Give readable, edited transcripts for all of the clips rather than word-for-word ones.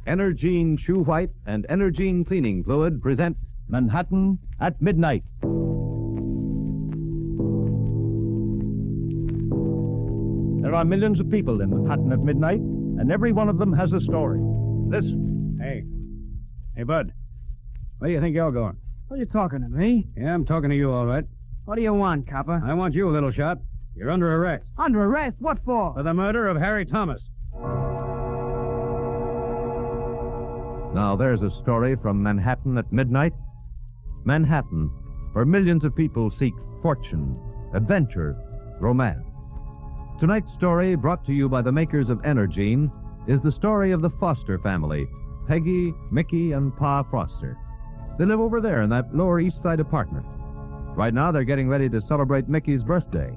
Energine Shoe White and Energine Cleaning Fluid present Manhattan at Midnight. There are millions of people in Manhattan at midnight, and every one of them has a story. Listen. Hey, Bud. Where do you think you're going? Are you talking to me? Yeah, I'm talking to you, all right. What do you want, copper? I want you, little shot. You're under arrest. Under arrest? What for? For the murder of Harry Thomas. Now there's a story from Manhattan at midnight. Manhattan, where millions of people seek fortune, adventure, romance. Tonight's story, brought to you by the makers of Energine, is the story of the Foster family, Peggy, Mickey, and Pa Foster. They live over there in that Lower East Side apartment. Right now, they're getting ready to celebrate Mickey's birthday.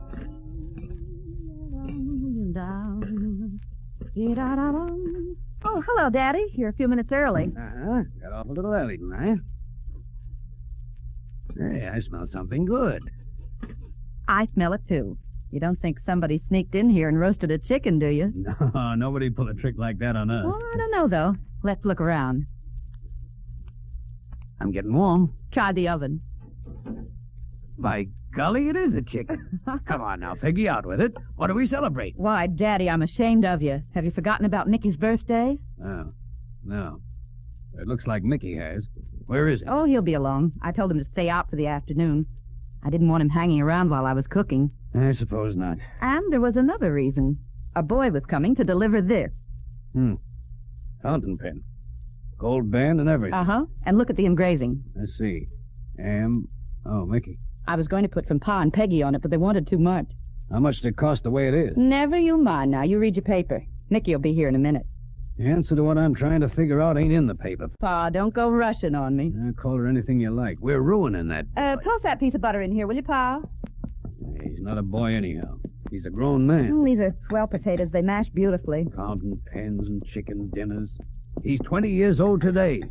Oh, hello, Daddy. You're a few minutes early. Got off a little early tonight. Hey, I smell something good. I smell it, too. You don't think somebody sneaked in here and roasted a chicken, do you? No, nobody pull a trick like that on us. Well, I don't know, though. Let's look around. I'm getting warm. Try the oven. By golly, it is a chicken. Come on now, Peggy, out with it. What do we celebrate? Why, Daddy, I'm ashamed of you. Have you forgotten about Mickey's birthday? Oh, no. It looks like Mickey has. Where is he? Oh, he'll be along. I told him to stay out for the afternoon. I didn't want him hanging around while I was cooking. I suppose not. And there was another reason. A boy was coming to deliver this. Fountain pen. Gold band and everything. Uh-huh. And look at the engraving. Let's see. Mickey. I was going to put from Pa and Peggy on it, but they wanted too much. How much did it cost the way it is? Never you mind now. You read your paper. Mickey will be here in a minute. The answer to what I'm trying to figure out ain't in the paper. Pa, don't go rushing on me. Call her anything you like. We're ruining that boy. Toss that piece of butter in here, will you, Pa? He's not a boy anyhow. He's a grown man. These are swell potatoes. They mash beautifully. Fountain pens and chicken dinners. He's 20 years old today.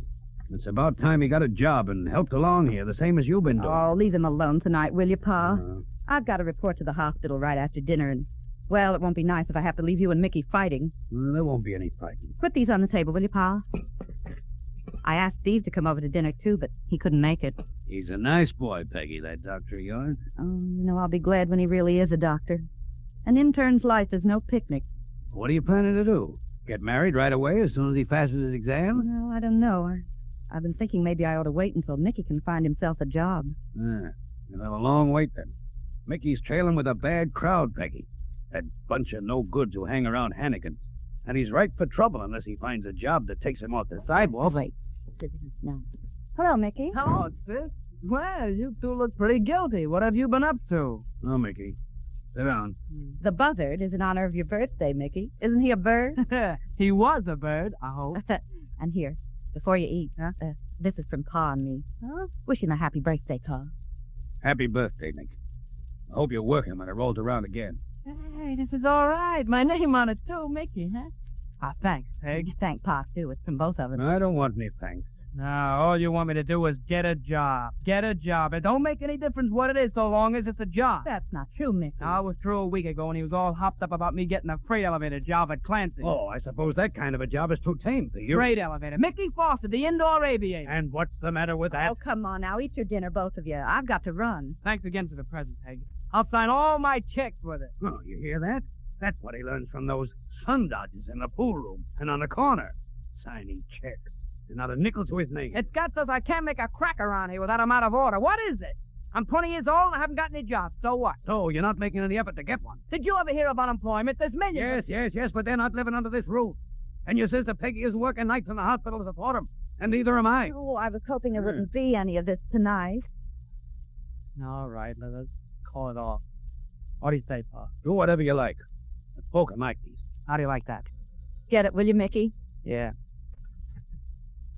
It's about time he got a job and helped along here, the same as you've been doing. Oh, leave him alone tonight, will you, Pa? I've got to report to the hospital right after dinner, and, well, it won't be nice if I have to leave you and Mickey fighting. There won't be any fighting. Put these on the table, will you, Pa? I asked Steve to come over to dinner, too, but he couldn't make it. He's a nice boy, Peggy, that doctor of yours. Oh, I'll be glad when he really is a doctor. An intern's life is no picnic. What are you planning to do? Get married right away as soon as he passes his exam? Well, I don't know. I've been thinking maybe I ought to wait until Mickey can find himself a job. You'll have a long wait then. Mickey's trailing with a bad crowd, Peggy. That bunch of no-goods who hang around Hannigan. And he's ripe for trouble unless he finds a job that takes him off the sidewalk. Wait. No. Hello, Mickey. Hello, sis. Well, you two look pretty guilty. What have you been up to? Oh, Mickey. Sit down. The buzzard is in honor of your birthday, Mickey. Isn't he a bird? He was a bird, I hope. And here, before you eat, this is from Pa and me. Wishing a happy birthday, Pa. Happy birthday, Nick. I hope you're working when it rolls around again. Hey, this is all right. My name on it, too, Mickey, huh? Thanks, Peg. Thank Pa, too. It's from both of us. I don't want any thanks. Now, all you want me to do is get a job. Get a job. It don't make any difference what it is so long as it's a job. That's not true, Mickey. Now, it was true a week ago, and he was all hopped up about me getting a freight elevator job at Clancy. Oh, I suppose that kind of a job is too tame for you. Freight elevator. Mickey Foster, the indoor aviator. And what's the matter with that? Oh, come on now. Eat your dinner, both of you. I've got to run. Thanks again for the present, Peg. I'll sign all my checks with it. Oh, you hear that? That's what he learns from those sun dodgers in the pool room and on the corner. Signing checks. There's not a nickel to his name. It's got says I can't make a crack around here without I'm out of order. What is it? I'm 20 years old and I haven't got any job. So what? So you're not making any effort to get one? Did you ever hear of unemployment? There's millions. Yes, but they're not living under this roof. And your sister Peggy is working nights in the hospital to support them. And neither am I. Oh, I was hoping there wouldn't be any of this tonight. All right, let's call it off. What do you say, Pa? Do whatever you like. Poker Mikey's. How do you like that? Get it, will you, Mickey? Yeah.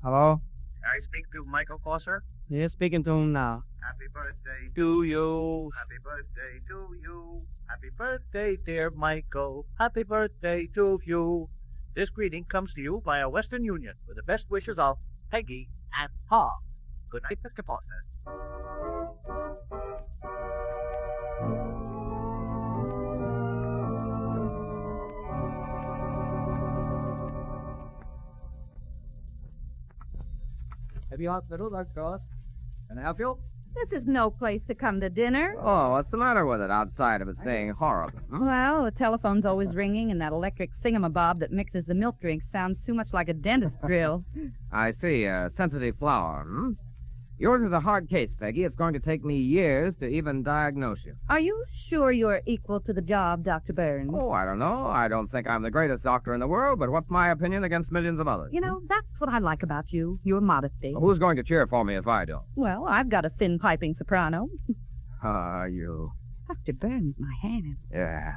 Hello? Can I speak to Michael Cosser? Yeah, speaking to him now. Happy birthday to you. Happy birthday to you. Happy birthday, dear Michael. Happy birthday to you. This greeting comes to you via Western Union with the best wishes of Peggy and Pa. Good night, Mr. Partner. Happy hospital, Dr. Cross. Can I help you? This is no place to come to dinner. Oh, what's the matter with it outside of it saying horrible? Well, the telephone's always ringing, and that electric thingamabob that mixes the milk drinks sounds too much like a dentist drill. I see, sensitive flower, Yours is a hard case, Peggy. It's going to take me years to even diagnose you. Are you sure you're equal to the job, Dr. Burns? Oh, I don't know. I don't think I'm the greatest doctor in the world, but what's my opinion against millions of others? You know, that's what I like about you, your modesty. Who's going to cheer for me if I don't? Well, I've got a thin piping soprano. You. Dr. Burns, my hand. Yeah.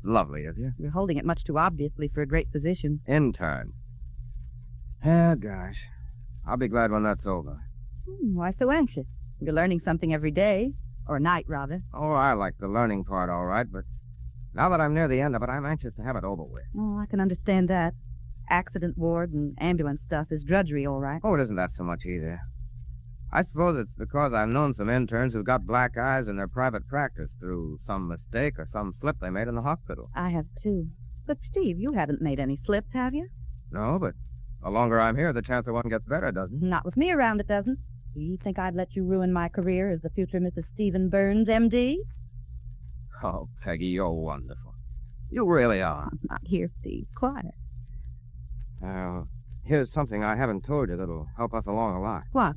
Lovely of you. You're holding it much too obviously for a great physician. Intern. Oh, gosh. I'll be glad when that's over. Why so anxious? You're learning something every day. Or night, rather. Oh, I like the learning part all right, but now that I'm near the end of it, I'm anxious to have it over with. Oh, I can understand that. Accident ward and ambulance stuff is drudgery, all right. Oh, it isn't that so much either. I suppose it's because I've known some interns who got black eyes in their private practice through some mistake or some slip they made in the hospital. I have, too. But, Steve, you haven't made any slips, have you? No, but the longer I'm here, the chance that one gets better, doesn't it? Not with me around, it doesn't. Do you think I'd let you ruin my career as the future Mrs. Stephen Burns, M.D.? Oh, Peggy, you're wonderful. You really are. I'm not here, Steve. Quiet. Here's something I haven't told you that'll help us along a lot. What?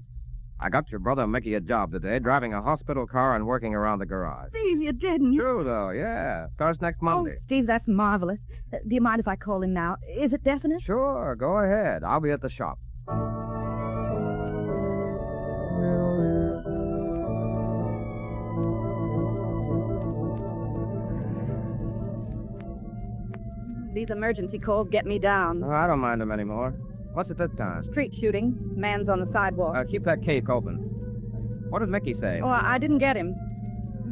I got your brother Mickey a job today, driving a hospital car and working around the garage. Steve, you didn't. True, though, yeah. Starts next Monday. Oh, Steve, that's marvelous. Do you mind if I call him now? Is it definite? Sure, go ahead. I'll be at the shop. These emergency calls get me down. Oh, I don't mind them anymore. What's it this time? Street shooting. Man's on the sidewalk. Keep that cake open. What does Mickey say? Oh, I didn't get him.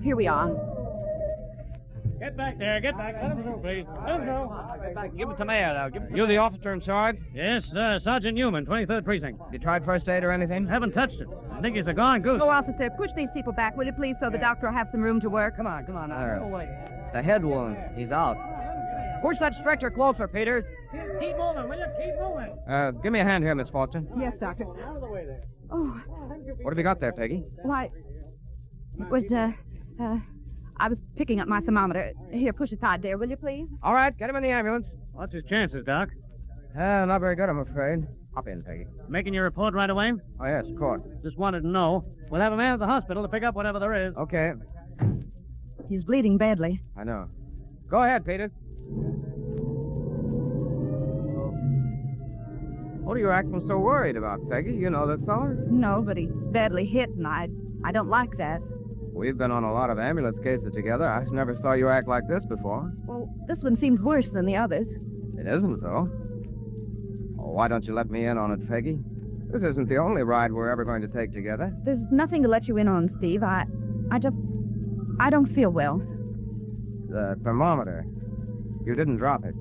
Here we are. Get back there. Get back. Let him go, please. Let him go. Give it to me, now. You the officer in charge? Yes, Sergeant Newman, 23rd Precinct. You tried first aid or anything? Haven't touched it. I think he's a gone goose. Go, officer. Push these people back, will you, please, so the doctor will have some room to work. Come on now. The head wound. He's out. Push that stretcher closer, Peter. Keep moving, will you? Keep moving. Give me a hand here, Miss Fortune. Yes, doctor. Out of the way there. Oh, What have you got there, Peggy? why, it was, I was picking up my thermometer. Here, push aside there, will you, please? All right, get him in the ambulance. What's his chances, Doc? Not very good, I'm afraid. Hop in, Peggy. Making your report right away? Oh, yes, of course. Just wanted to know. We'll have a man at the hospital to pick up whatever there is. Okay, He's bleeding badly. I know. Go ahead, Peter. What are you acting so worried about, Peggy? You know this fella? No, but he's badly hit, and I don't like that. We've been on a lot of ambulance cases together. I never saw you act like this before. Well, this one seemed worse than the others. It isn't so. Oh, why don't you let me in on it, Peggy? This isn't the only ride we're ever going to take together. There's nothing to let you in on, Steve. I don't feel well. The thermometer. You didn't drop it.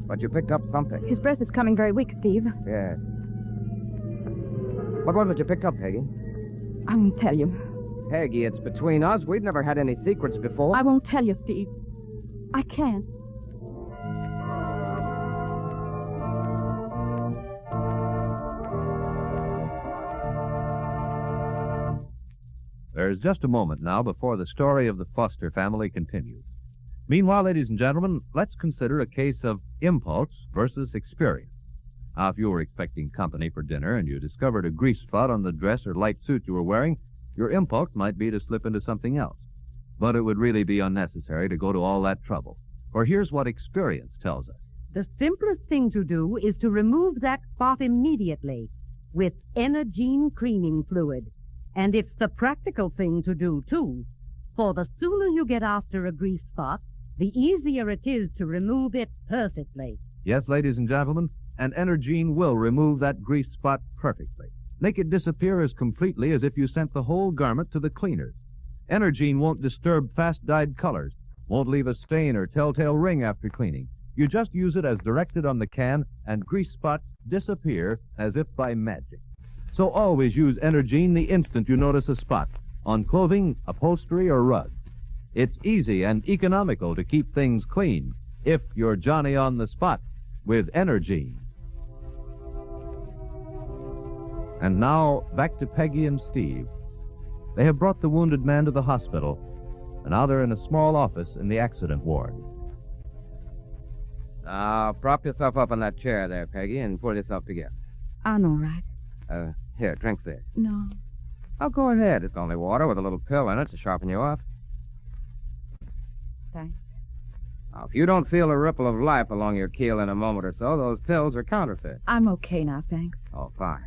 But you picked up something. His breath is coming very weak, Steve. Yeah. What was it you picked up, Peggy? I won't tell you. Peggy, it's between us. We've never had any secrets before. I won't tell you, Steve. I can't. There's just a moment now before the story of the Foster family continues. Meanwhile, ladies and gentlemen, let's consider a case of impulse versus experience. Now, if you were expecting company for dinner and you discovered a grease spot on the dress or light suit you were wearing, your impulse might be to slip into something else. But it would really be unnecessary to go to all that trouble. For here's what experience tells us. The simplest thing to do is to remove that spot immediately. with Energene cleaning fluid. And it's the practical thing to do, too. For the sooner you get after a grease spot, the easier it is to remove it perfectly. Yes, ladies and gentlemen, and Energene will remove that grease spot perfectly. Make it disappear as completely as if you sent the whole garment to the cleaner. Energene won't disturb fast-dyed colors, won't leave a stain or telltale ring after cleaning. You just use it as directed on the can, and grease spots disappear as if by magic. So always use Energene the instant you notice a spot, on clothing, upholstery, or rug. It's easy and economical to keep things clean, if you're Johnny on the spot with Energene. And now, back to Peggy and Steve. They have brought the wounded man to the hospital, and now they're in a small office in the accident ward. Now, prop yourself up on that chair there, Peggy, and pull yourself together. I'm all right. Here, drink this. No. Oh, go ahead. It's only water with a little pill in it to sharpen you off. Thanks. Now, if you don't feel a ripple of life along your keel in a moment or so, those pills are counterfeit. I'm okay now, thanks. Oh, fine.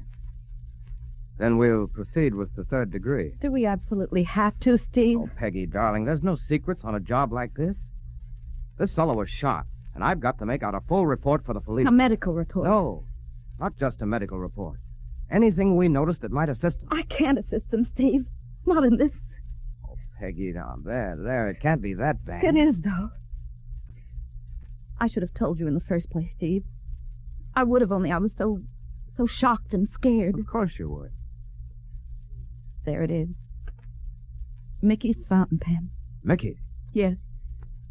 Then we'll proceed with the 3rd degree. Do we absolutely have to, Steve? Oh, Peggy, darling, there's no secrets on a job like this. This fellow was shot, and I've got to make out a full report for the police. A medical report. No, not just a medical report. Anything we notice that might assist them. I can't assist them, Steve. Not in this. Oh, Peggy, down there. It can't be that bad. It is, though. I should have told you in the first place, Steve. I would have, only I was so shocked and scared. Of course you would. There it is. Mickey's fountain pen. Mickey? Yes.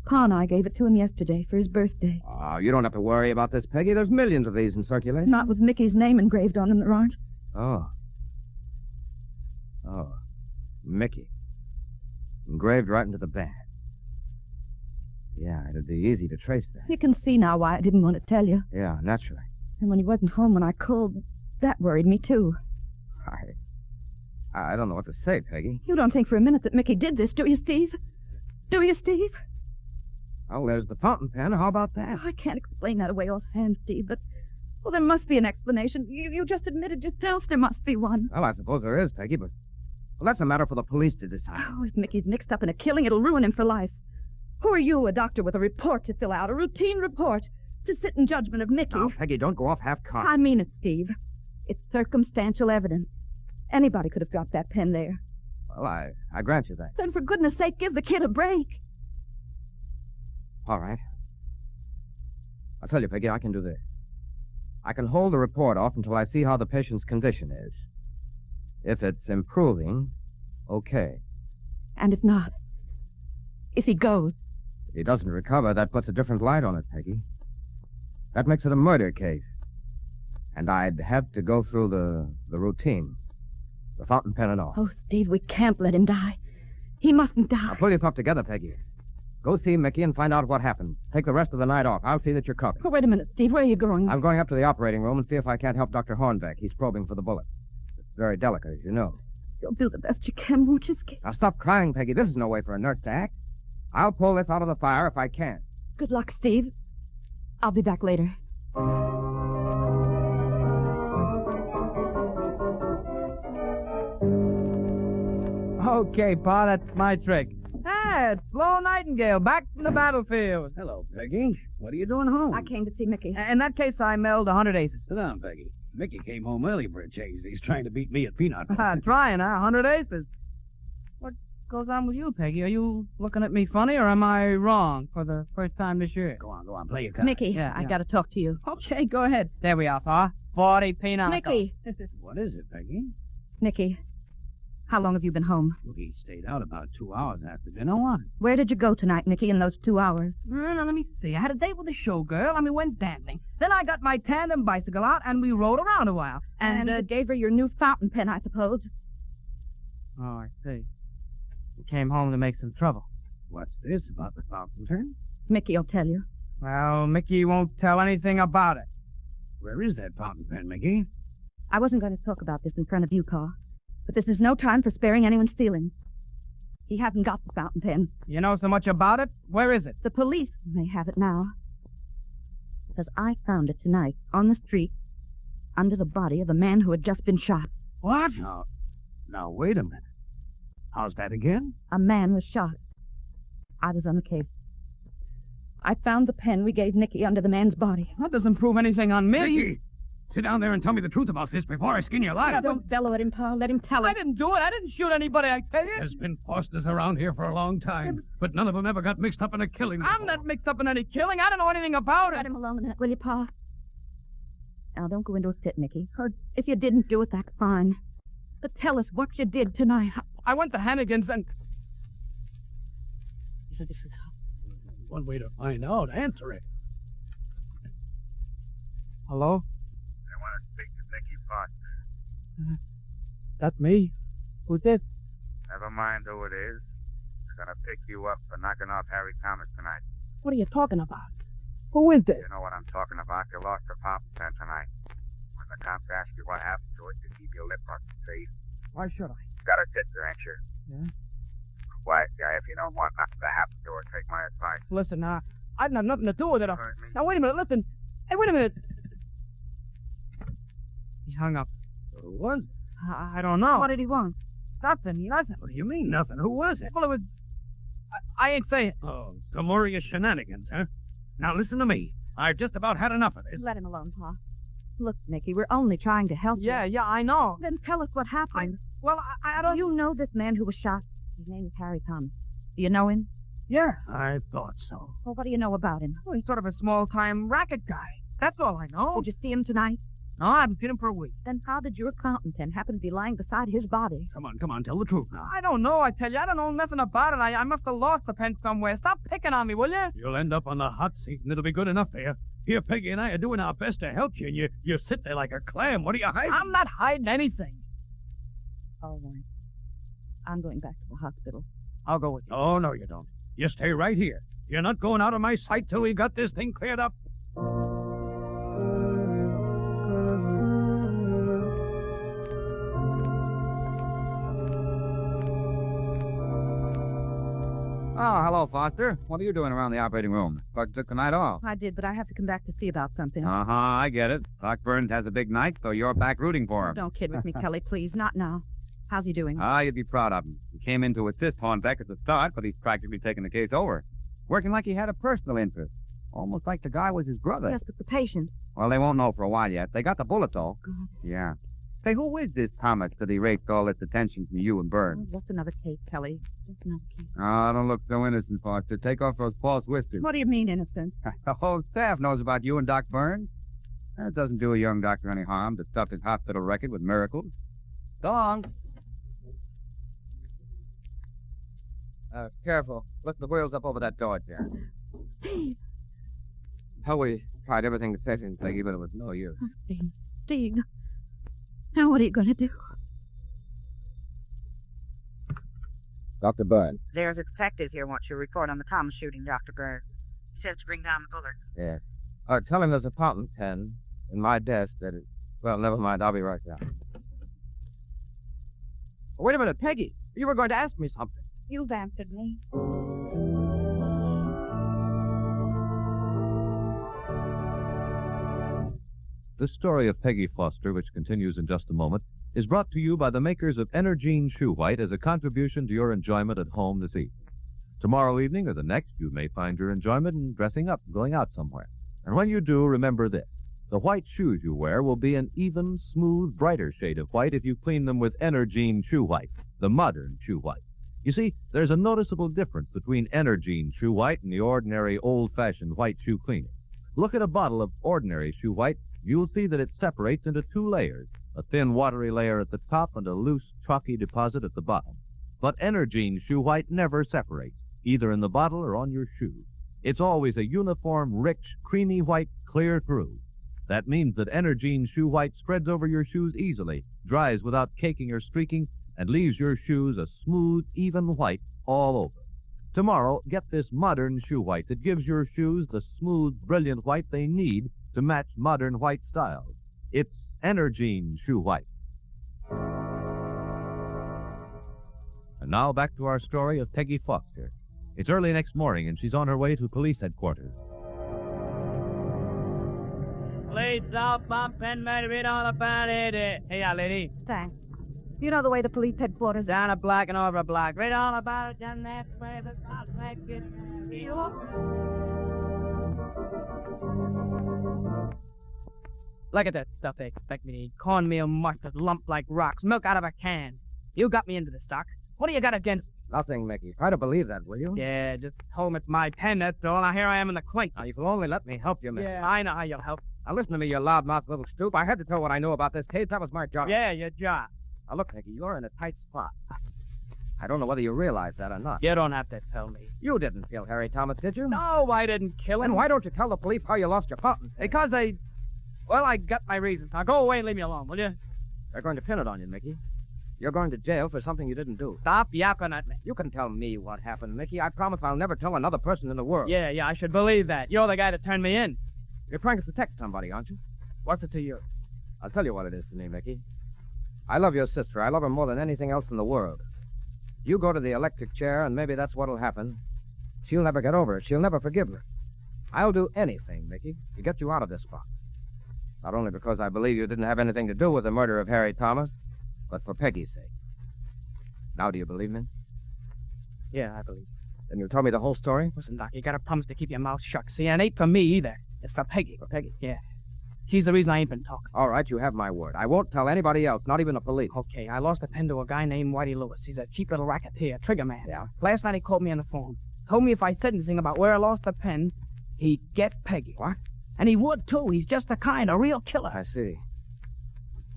Pa and I gave it to him yesterday for his birthday. Oh, you don't have to worry about this, Peggy. There's millions of these in circulation. Not with Mickey's name engraved on them, there aren't. Oh, Mickey. Engraved right into the band. Yeah, it'd be easy to trace that. You can see now why I didn't want to tell you. Yeah, naturally. And when he wasn't home when I called, that worried me, too. I don't know what to say, Peggy. You don't think for a minute that Mickey did this, do you, Steve? Do you, Steve? Oh, there's the fountain pen. How about that? I can't explain that away offhand, Steve, but... Well, there must be an explanation. You just admitted yourself there must be one. Well, I suppose there is, Peggy, but... Well, that's a matter for the police to decide. Oh, if Mickey's mixed up in a killing, it'll ruin him for life. Who are you, a doctor with a report to fill out, a routine report, to sit in judgment of Mickey? Now, Peggy, don't go off half-cocked. I mean it, Steve. It's circumstantial evidence. Anybody could have dropped that pen there. Well, I grant you that. Then for goodness sake, give the kid a break. All right. I'll tell you, Peggy, I can do this. I can hold the report off until I see how the patient's condition is. If it's improving, okay. And if not? If he goes? If he doesn't recover, that puts a different light on it, Peggy. That makes it a murder case. And I'd have to go through the routine. The fountain pen and all. Oh, Steve, we can't let him die. He mustn't die. Now, pull yourself together, Peggy. Go see Mickey and find out what happened. Take the rest of the night off. I'll see that you're covered. Oh, wait a minute, Steve. Where are you going? I'm going up to the operating room and see if I can't help Dr. Hornbeck. He's probing for the bullet. It's very delicate, as you know. You'll do the best you can, won't you, Skip? Now, stop crying, Peggy. This is no way for a nurse to act. I'll pull this out of the fire if I can. Good luck, Steve. I'll be back later. Okay, Pa, that's my trick. Ah, it's Flo Nightingale, back from the battlefield. Hello, Peggy. What are you doing home? I came to see Mickey. In that case, I mailed 100 aces. Sit down, Peggy. Mickey came home early for a change. He's trying to beat me at peanut. Trying, huh? 100 aces. What goes on with you, Peggy? Are you looking at me funny, or am I wrong for the first time this year? Go on, play your card. Mickey, I gotta talk to you. Okay, go ahead. There we are, Pa. 40 peanuts. Mickey. What is it, Peggy? Mickey, how long have you been home? Well, he stayed out about 2 hours after dinner. What? Where did you go tonight, Mickey, in those 2 hours? Now, let me see. I had a date with a showgirl, and we went dancing. Then I got my tandem bicycle out, and we rode around a while. And gave her your new fountain pen, I suppose. Oh, I see. You came home to make some trouble. What's this about the fountain pen? Mickey will tell you. Well, Mickey won't tell anything about it. Where is that fountain pen, Mickey? I wasn't going to talk about this in front of you, Carl. But this is no time for sparing anyone's feelings. He hasn't got the fountain pen. You know so much about it? Where is it? The police may have it now. Because I found it tonight on the street under the body of the man who had just been shot. What? Now, wait a minute. How's that again? A man was shot. I was on the case. I found the pen we gave Nicky under the man's body. That doesn't prove anything on me. Mickey! Sit down there and tell me the truth about this before I skin you alive. Don't bellow at him, Pa. Let him tell it. I didn't do it. I didn't shoot anybody, I tell you. There's been Fosters around here for a long time, but none of them ever got mixed up in a killing. I'm not mixed up in any killing. I don't know anything about Let it. him alone a minute, will you, Pa? Now, don't go into a fit, Nicky. Or if you didn't do it, that's fine. But tell us what you did tonight. I went to Hannigan's and... One way to find out. Answer it. Hello? I want to speak to Mickey Foster. That's me. Who's this? Never mind who it is. They're going to pick you up for knocking off Harry Thomas tonight. What are you talking about? Who is this? You know what I'm talking about. You lost your pop pen tonight. When the cops ask you what happened to it, you keep your lip up, see? Why should I? Got a sister, ain't you? Yeah. Quiet guy, if you don't want nothing to happen to her, take my advice. Listen, I didn't have nothing to do with it. Heard me? Now, wait a minute, listen. Hey, wait a minute. He's hung up. Who was it? I don't know. What did he want? Nothing. What do you mean, nothing? Who was it? Well, it was... I ain't saying... Oh, some more of your shenanigans, huh? Now listen to me. I've just about had enough of this. Let him alone, Pa. Look, Nicky, we're only trying to help you. Yeah, I know. Then tell us what happened. Well, I don't... You know this man who was shot. His name is Harry Thomas. Do you know him? Yeah, I thought so. Well, what do you know about him? Well, he's sort of a small-time racket guy. That's all I know. Did you see him tonight? No, I haven't seen him for a week. Then how did your accountant then happen to be lying beside his body? Come on, tell the truth now. I don't know, I tell you. I don't know nothing about it. I must have lost the pen somewhere. Stop picking on me, will you? You'll end up on the hot seat, and it'll be good enough for you. Here, Peggy and I are doing our best to help you, and you sit there like a clam. What are you hiding? I'm not hiding anything. All right. I'm going back to the hospital. I'll go with you. Oh, no, you don't. You stay right here. You're not going out of my sight till we got this thing cleared up. Oh, hello, Foster. What are you doing around the operating room? Clark took the night off. I did, but I have to come back to see about something. Uh-huh, I get it. Clark Burns has a big night, so you're back rooting for him. Don't kid with me, Kelly, please. Not now. How's he doing? You'd be proud of him. He came in to assist Hornbeck at the start, but he's practically taken the case over. Working like he had a personal interest. Almost like the guy was his brother. Yes, but the patient. Well, they won't know for a while yet. They got the bullet, though. God. Yeah. Say, who is this Thomas that erased all this attention from you and Burns? Oh, just another case, Kelly. Just another case. Oh, don't look so innocent, Foster. Take off those false whiskers. What do you mean, innocent? The whole staff knows about you and Doc Burns. That doesn't do a young doctor any harm to stuff his hospital record with miracles. So long. Careful. Lift the wheels up over that door, Jan. Steve. Hell, we tried everything to save him, Peggy, but it was no use. Steve. Now what are you going to do? Dr. Burns. There's a detective here wants your report on the Thomas shooting, Dr. Bird. He says to bring down the bullet. Yeah. Tell him there's a fountain pen in my desk that is... Well, never mind. I'll be right down. Wait a minute, Peggy. You were going to ask me something. You've answered me. The story of Peggy Foster, which continues in just a moment, is brought to you by the makers of Energine Shoe White as a contribution to your enjoyment at home this evening. Tomorrow evening or the next, you may find your enjoyment in dressing up and going out somewhere. And when you do, remember this. The white shoes you wear will be an even, smooth, brighter shade of white if you clean them with Energine Shoe White, the modern shoe white. You see, there's a noticeable difference between Energine Shoe White and the ordinary, old-fashioned white shoe cleaning. Look at a bottle of ordinary shoe white. You'll see that it separates into two layers, a thin, watery layer at the top and a loose, chalky deposit at the bottom. But Energine Shoe White never separates, either in the bottle or on your shoe. It's always a uniform, rich, creamy white, clear through. That means that Energine Shoe White spreads over your shoes easily, dries without caking or streaking, and leaves your shoes a smooth, even white all over. Tomorrow, get this modern shoe white that gives your shoes the smooth, brilliant white they need to match modern white styles. It's Energine Shoe White. And now back to our story of Peggy Foster. It's early next morning, and she's on her way to police headquarters. Please stop, bump, and read all about it. Hey, lady. Thanks. You know the way the police headquarters... Down a block and over a block. Read all about it down that way. The cops make it. Look at that stuff they expect me to eat. Cornmeal mush that's lumped like rocks. Milk out of a can. You got me into this, Doc. What do you got against... Nothing, Mickey. Try to believe that, will you? Yeah, just told him it's my pen, that's all. Now here I am in the clink. Now, if you'll only let me help you, Mickey. Yeah, I know how you'll help. Now, listen to me, you loudmouth little stoop. I had to tell what I knew about this case. That was my job. Yeah, your job. Now, look, Mickey, you're in a tight spot. I don't know whether you realize that or not. You don't have to tell me. You didn't kill Harry Thomas, did you? No, I didn't kill him. Then why don't you tell the police how you lost your fountain? Because they... Well, I got my reasons. Now go away and leave me alone, will you? They're going to pin it on you, Mickey. You're going to jail for something you didn't do. Stop yapping at me. You can tell me what happened, Mickey. I promise I'll never tell another person in the world. Yeah, I should believe that. You're the guy that turned me in. You're trying to protect somebody, aren't you? What's it to you? I'll tell you what it is to me, Mickey. I love your sister. I love her more than anything else in the world. You go to the electric chair, and maybe that's what'll happen. She'll never get over it. She'll never forgive her. I'll do anything, Mickey, to get you out of this spot. Not only because I believe you didn't have anything to do with the murder of Harry Thomas, but for Peggy's sake. Now, do you believe me? Yeah, I believe. Then you'll tell me the whole story? Listen, Doc, you gotta promise to keep your mouth shut. See, it ain't for me either. It's for Peggy. For Peggy? Yeah. She's the reason I ain't been talking. All right, you have my word. I won't tell anybody else, not even the police. Okay, I lost a pen to a guy named Whitey Lewis. He's a cheap little racketeer, trigger man. Yeah? Last night he called me on the phone. Told me if I said anything about where I lost the pen, he'd get Peggy. What? And he would, too. He's just the kind, a real killer. I see.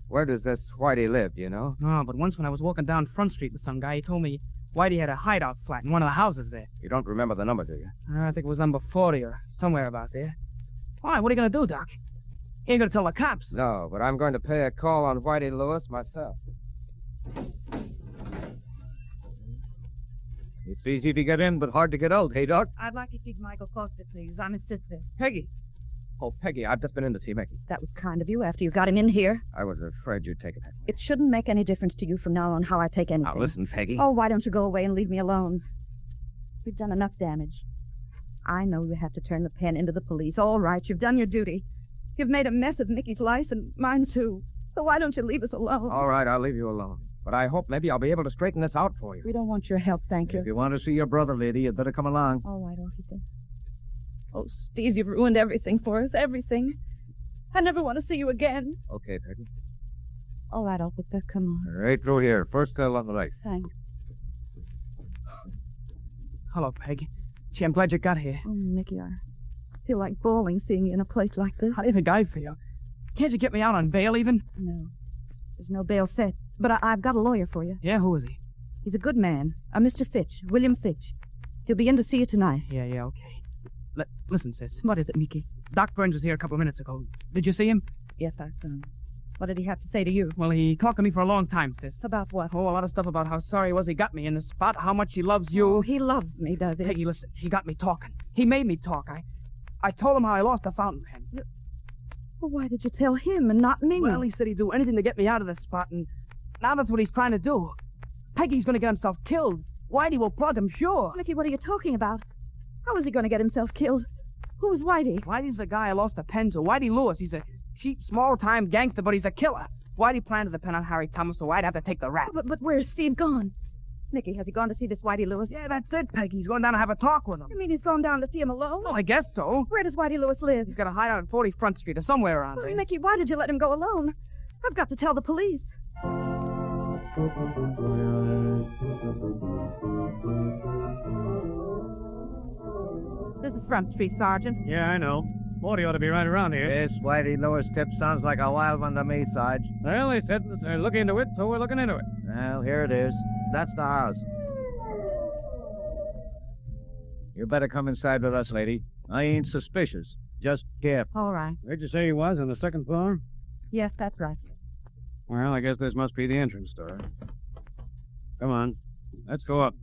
Where does this Whitey live, do you know? No, but once when I was walking down Front Street with some guy, he told me Whitey had a hideout flat in one of the houses there. You don't remember the number, do you? I think it was number 40 or somewhere about there. Why? What are you going to do, Doc? You ain't going to tell the cops. No, but I'm going to pay a call on Whitey Lewis myself. It's easy to get in, but hard to get out, hey, Doc? I'd like to keep Michael Costa, please. I'm his sister. Peggy. Oh, Peggy, I've just been in to see Mickey. That was kind of you after you got him in here. I was afraid you'd take it. It shouldn't make any difference to you from now on how I take anything. Now, listen, Peggy. Oh, why don't you go away and leave me alone? We've done enough damage. I know you have to turn the pen into the police. All right, you've done your duty. You've made a mess of Mickey's life and mine, too. So why don't you leave us alone? All right, I'll leave you alone. But I hope maybe I'll be able to straighten this out for you. We don't want your help, thank you. If you want to see your brother, lady, you'd better come along. All right, Orchid. Oh, Steve, you've ruined everything for us, everything. I never want to see you again. Okay, Peggy. All right, Orchid, come on. Right through here. First cell on the right. Thanks. Hello, Peg. Gee, I'm glad you got here. Oh, Mickey, I feel like bawling seeing you in a place like this. How do you think I feel? Can't you get me out on bail, even? No. There's no bail set. But I've got a lawyer for you. Yeah, who is he? He's a good man. A Mr. Fitch. William Fitch. He'll be in to see you tonight. Yeah, okay. Listen, sis. What is it, Mickey? Doc Burns was here a couple of minutes ago. Did you see him? Yes, I've done. What did he have to say to you? Well, he talked to me for a long time, sis. About what? Oh, a lot of stuff about how sorry he was he got me in this spot, how much he loves you. Oh, he loved me, does he? Peggy, listen, he got me talking. He made me talk. I told him how I lost the fountain pen. Well, why did you tell him and not me? Well, he said he'd do anything to get me out of this spot, and now that's what he's trying to do. Peggy's going to get himself killed. Whitey will plug him, sure. Mickey, what are you talking about? How is he going to get himself killed? Who's Whitey? Whitey's the guy I lost the pen to. Whitey Lewis. He's a cheap, small-time gangster, but he's a killer. Whitey planted the pen on Harry Thomas, so I'd have to take the rap. But where's Steve gone? Mickey, has he gone to see this Whitey Lewis? Yeah, that's it, Peggy. He's going down to have a talk with him. You mean he's gone down to see him alone? Well, I guess so. Where does Whitey Lewis live? He's got a hideout on 40 Front Street or somewhere around there. Mickey, why did you let him go alone? I've got to tell the police. This is Front Street, Sergeant. Yeah, I know. 40 ought to be right around here. Yes, Whitey Lewis tip sounds like a wild one to me, Sarge. Well, they said they're looking into it, so we're looking into it. Well, here it is. That's the house. You better come inside with us, lady. I ain't suspicious. Just careful. All right. Where'd you say he was, on the second floor? Yes, that's right. Well, I guess this must be the entrance door. Come on. Let's go up.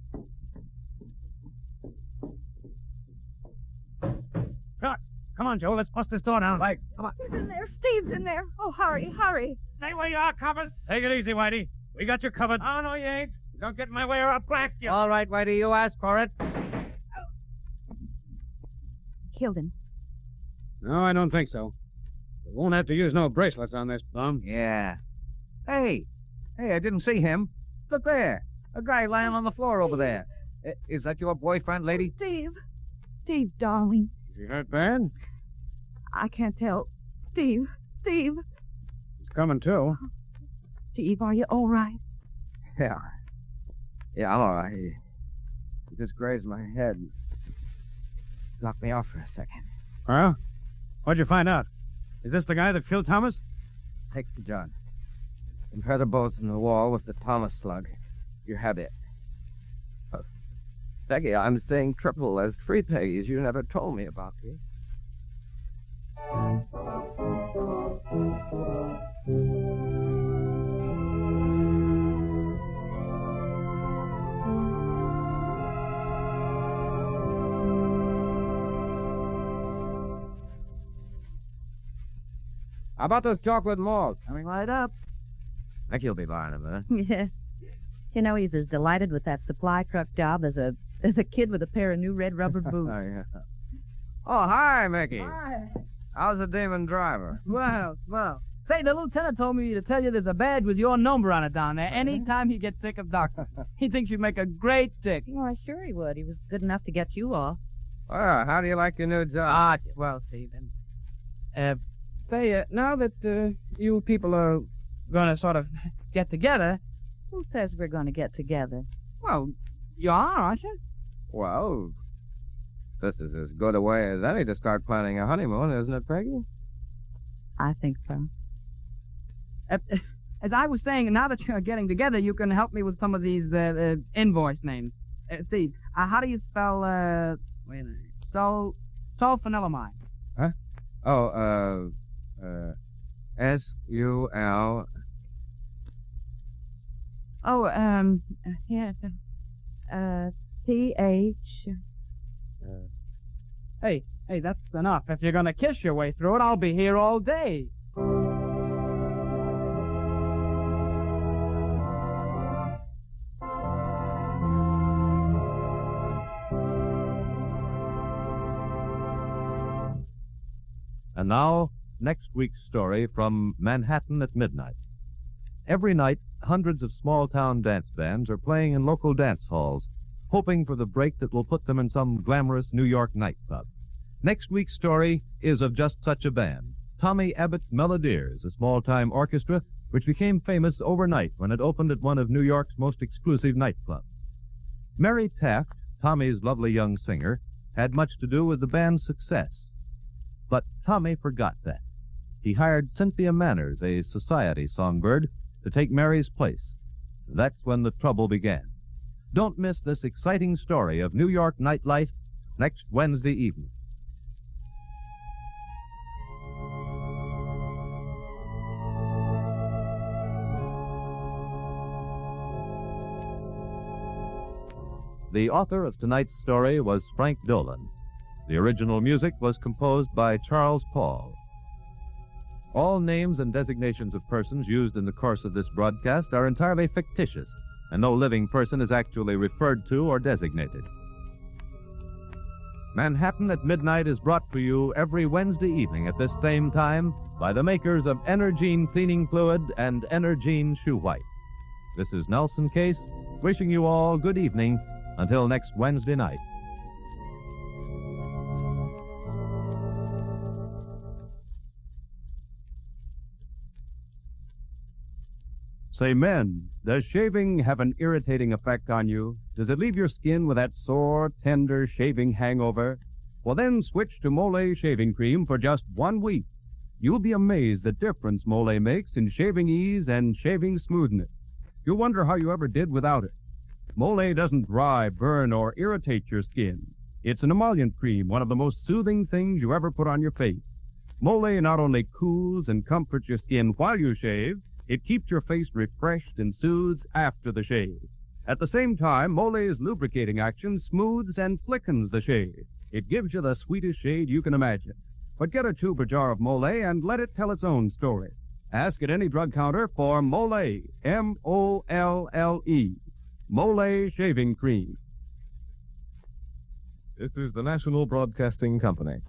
Come on, Joe. Let's bust this door down. Right. Come on. He's in there. Steve's in there. Oh, hurry, hurry. Stay where you are, coppers. Take it easy, Whitey. We got you covered. Oh, no, you ain't. Don't get in my way or I'll black you. All right, Whitey, you asked for it. Killed him. No, I don't think so. We won't have to use no bracelets on this bum. Yeah. Hey, I didn't see him. Look there. A guy lying on the floor over there. Is that your boyfriend, lady? Steve. Steve, darling. Is he hurt bad? I can't tell. Steve. He's coming to. Steve, are you all right? Yeah. Yeah, I'm all right. He just grazed my head. Knocked me off for a second. Well, what'd you find out? Is this the guy that killed Thomas? Take the gun. Compare the bolts in the wall with the Thomas slug. You have it. Peggy, I'm saying triple as 3 Peggies you never told me about, me. How about those chocolate malls? Coming right up. Think you'll be buying them, huh? Yeah. You know, he's as delighted with that supply truck job as a kid with a pair of new red rubber boots. Oh, yeah. Oh, hi, Mickey. Hi. How's the demon driver? Well. Say, the lieutenant told me to tell you there's a badge with your number on it down there anytime he gets sick of doctor. He thinks you'd make a great dick. Oh, I'm sure he would. He was good enough to get you off. Well, how do you like your new job? See then. Say, now that you people are gonna sort of get together. Who says we're going to get together? Well, you are, aren't you? Well, this is as good a way as any to start planning a honeymoon, isn't it, Peggy? I think so. As I was saying, now that you're getting together, you can help me with some of these invoice names. See, how do you spell, wait a minute, sulfanilamide? Huh? Oh, S-U-L... Oh, yeah. T-H... Hey, that's enough. If you're gonna kiss your way through it, I'll be here all day. And now, next week's story from Manhattan at Midnight. Every night, hundreds of small-town dance bands are playing in local dance halls, hoping for the break that will put them in some glamorous New York nightclub. Next week's story is of just such a band, Tommy Abbott Melodiers, a small-time orchestra which became famous overnight when it opened at one of New York's most exclusive nightclubs. Mary Taft, Tommy's lovely young singer, had much to do with the band's success. But Tommy forgot that. He hired Cynthia Manners, a society songbird, to take Mary's place. That's when the trouble began. Don't miss this exciting story of New York nightlife next Wednesday evening. The author of tonight's story was Frank Dolan. The original music was composed by Charles Paul. All names and designations of persons used in the course of this broadcast are entirely fictitious, and no living person is actually referred to or designated. Manhattan at Midnight is brought to you every Wednesday evening at this same time by the makers of Energine Cleaning Fluid and Energine Shoe White. This is Nelson Case, wishing you all good evening until next Wednesday night. Say, men, does shaving have an irritating effect on you? Does it leave your skin with that sore, tender shaving hangover? Well, then switch to Mole shaving cream for just 1 week. You'll be amazed the difference Mole makes in shaving ease and shaving smoothness. You'll wonder how you ever did without it. Mole doesn't dry, burn, or irritate your skin. It's an emollient cream, one of the most soothing things you ever put on your face. Mole not only cools and comforts your skin while you shave, it keeps your face refreshed and soothes after the shave. At the same time, Mole's lubricating action smooths and flickens the shave. It gives you the sweetest shade you can imagine. But get a tube or jar of Mole and let it tell its own story. Ask at any drug counter for Mole, M-O-L-L-E. Mole Shaving Cream. This is the National Broadcasting Company.